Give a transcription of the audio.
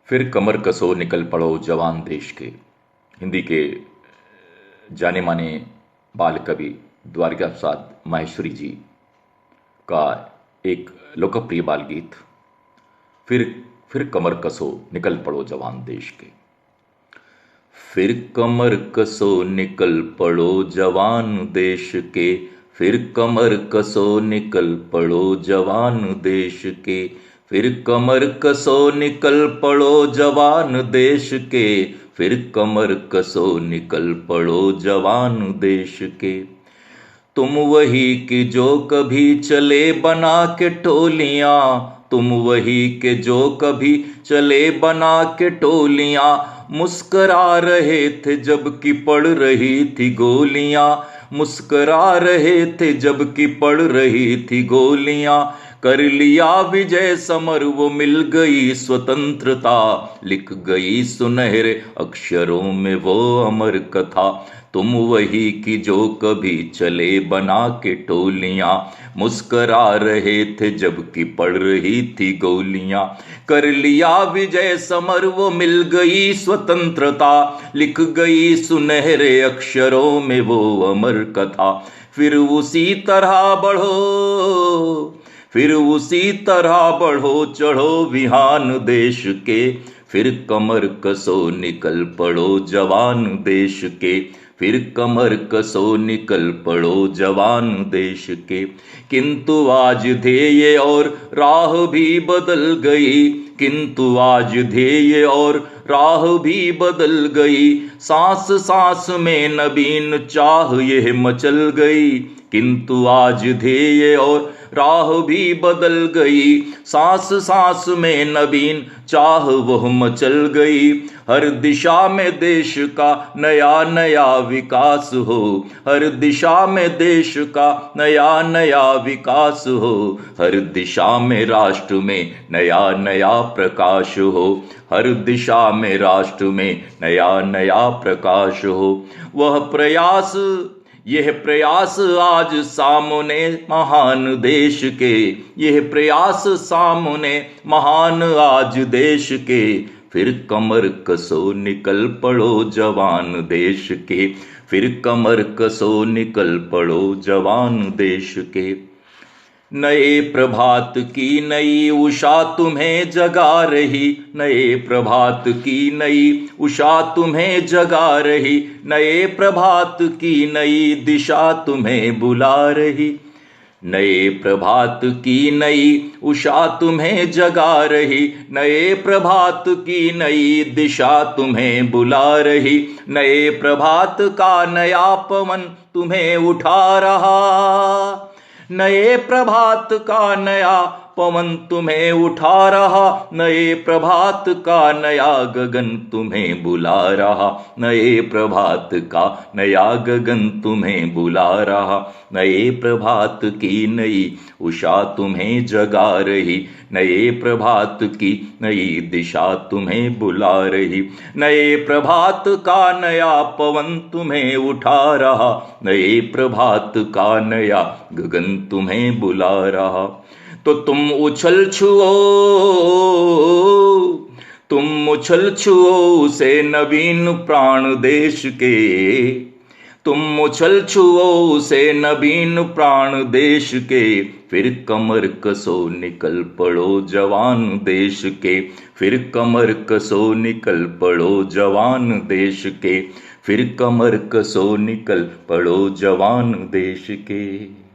फिर कमर कसो निकल पड़ो जवान देश के। हिंदी के जाने माने बाल कवि द्वारिका प्रसाद माहेश्वरी जी का एक लोकप्रिय बाल गीत फिर फिर कमर कसो निकल पड़ो जवान देश के। फिर कमर कसो निकल पड़ो जवान देश के। फिर कमर कसो निकल पड़ो जवान देश के। फिर कमर कसो निकल पड़ो जवान देश के। फिर कमर कसो निकल पड़ो जवान देश के। तुम वही कि जो कभी चले बना के टोलियां। तुम वही के जो कभी चले बना के टोलियां। मुस्करा रहे थे जबकि पड़ रही थी गोलियां। मुस्करा रहे थे जबकि पड़ रही थी गोलियां। कर लिया विजय समर वो मिल गई स्वतंत्रता। लिख गई सुनहरे अक्षरों में वो अमर कथा। तुम वही कि जो कभी चले बना के टोलियां। मुस्करा रहे थे जबकि पड़ रही थी गोलियां। कर लिया विजय समर वो मिल गई स्वतंत्रता। लिख गई सुनहरे अक्षरों में वो अमर कथा। फिर उसी तरह बढ़ो। फिर उसी तरह बढ़ो चढ़ो विहान देश के। फिर कमर कसो निकल पड़ो जवान देश के। फिर कमर कसो निकल पड़ो जवान देश के। किंतु आज ध्येय और राह भी बदल गई। किंतु आज ध्येय और राह भी बदल गई। सांस सांस में नवीन चाह यह मचल गई। किंतु आज ध्येय और राह भी बदल गई। सांस सांस में नवीन चाह वह मचल गई। हर दिशा में देश का नया नया विकास हो। हर दिशा में देश का नया नया विकास हो। हर दिशा में राष्ट्र में नया नया प्रकाश हो। हर दिशा में राष्ट्र में नया नया प्रकाश हो। वह प्रयास यह प्रयास आज सामने महान देश के। यह प्रयास सामने महान आज देश के। फिर कमर कसो निकल पड़ो जवान देश के। फिर कमर कसो निकल पड़ो जवान देश के। नए प्रभात की नई उषा तुम्हें जगा रही। नए प्रभात की नई उषा तुम्हें जगा रही। नए प्रभात की नई दिशा तुम्हें बुला रही। नए प्रभात की नई उषा तुम्हें जगा रही। नए प्रभात की नई दिशा तुम्हें बुला रही। नए प्रभात का नया पवन तुम्हें उठा रहा। नए प्रभात का नया पवन तुम्हें उठा रहा। नए प्रभात का नया गगन तुम्हें बुला रहा। नए प्रभात का नया गगन तुम्हें बुला रहा। नए प्रभात की नई उषा तुम्हें जगा रही। नए प्रभात की नई दिशा तुम्हें बुला रही। नए प्रभात का नया पवन तुम्हें उठा रहा। नए प्रभात का नया गगन तुम्हें बुला रहा। तो तुम उछल छुओ। तुम उछल छुओ उसे नवीन प्राण देश के। तुम उछल छुओ उसे नवीन प्राण देश के। फिर कमर कसो निकल पड़ो जवान देश के। फिर कमर कसो निकल पड़ो जवान देश के। फिर कमर कसो निकल पड़ो जवान देश के।